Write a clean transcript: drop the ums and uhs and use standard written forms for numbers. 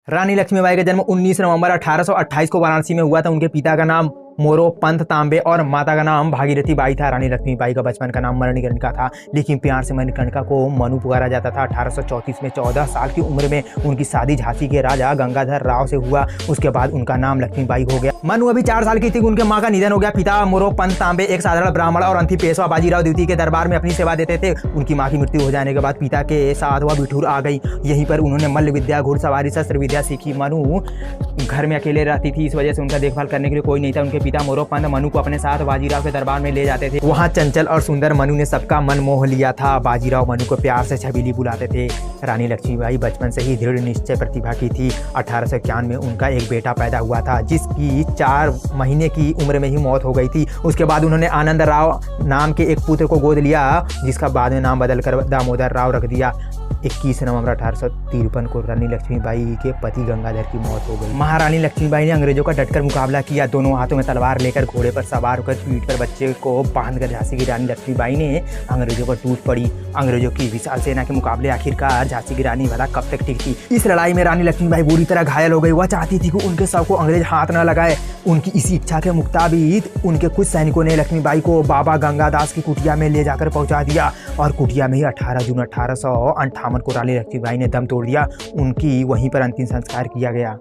रानी लक्ष्मीबाई का जन्म 19 नवंबर 1828 को वाराणसी में हुआ था। उनके पिता का नाम मोरो पंत तांबे और माता का नाम भागीरथी बाई था। रानी लक्ष्मीबाई का बचपन का नाम मणिकर्णिका था, लेकिन प्यार से मणिकर्णिका को मनु पुकारा जाता था। 1834 में 14 साल की उम्र में उनकी शादी झांसी के राजा गंगाधर राव से हुआ। उसके बाद उनका नाम लक्ष्मीबाई हो गया। मनु अभी 4 साल की थी, उनके माँ का निधन हो गया। पिता मोरो पंत तांबे एक साधारण ब्राह्मण और अंतिम पेशवा बाजीराव द्वितीय के दरबार में अपनी सेवा देते थे। उनकी माँ की मृत्यु हो जाने के बाद पिता के साथ वह बिठूर आ गई। यहीं पर उन्होंने मल्ल विद्या, घुड़सवारी, शस्त्र विद्या सीखी। मनु घर में अकेले रहती थी, इस वजह से उनका देखभाल करने के लिए कोई नहीं था। उनके पिता मोरो पंत मनु को अपने साथ बाजीराव के दरबार में ले जाते थे। वहाँ चंचल और सुंदर मनु ने सबका मन मोह लिया था। बाजीराव मनु को प्यार से छबीली बुलाते थे। रानी लक्ष्मीबाई बचपन से ही दृढ़ निश्चय प्रतिभा की थी। 1891 में उनका एक बेटा पैदा हुआ था, जिसकी 4 महीने की उम्र में ही मौत हो गई थी। उसके बाद उन्होंने आनंद राव नाम के एक पुत्र को गोद लिया, जिसका बाद में नाम बदलकर दामोदर राव रख दिया। 21 नवंबर 1853 को रानी लक्ष्मीबाई के पति गंगाधर की मौत हो गई। महारानी लक्ष्मीबाई ने अंग्रेजों का डटकर मुकाबला किया। दोनों हाथों में तलवार लेकर घोड़े पर सवार होकर पीठ पर बच्चे को बांधकर झांसी की रानी लक्ष्मीबाई ने अंग्रेजों पर टूट पड़ी। अंग्रेजों की विशाल सेना के मुकाबले आखिरकार झांसी की रानी भला कब तक टिकती। इस लड़ाई में रानी लक्ष्मीबाई बुरी तरह घायल हो गई। वह चाहती थी कि उनके शव को अंग्रेज हाथ न लगाए। उनकी इसी इच्छा के मुताबिक उनके कुछ सैनिकों ने लक्ष्मीबाई को बाबा गंगादास की कुटिया में ले जाकर पहुंचा दिया और कुटिया में ही 18 जून 1858 को रानी लक्ष्मीबाई ने दम तोड़ दिया। उनकी वहीं पर अंतिम संस्कार किया गया।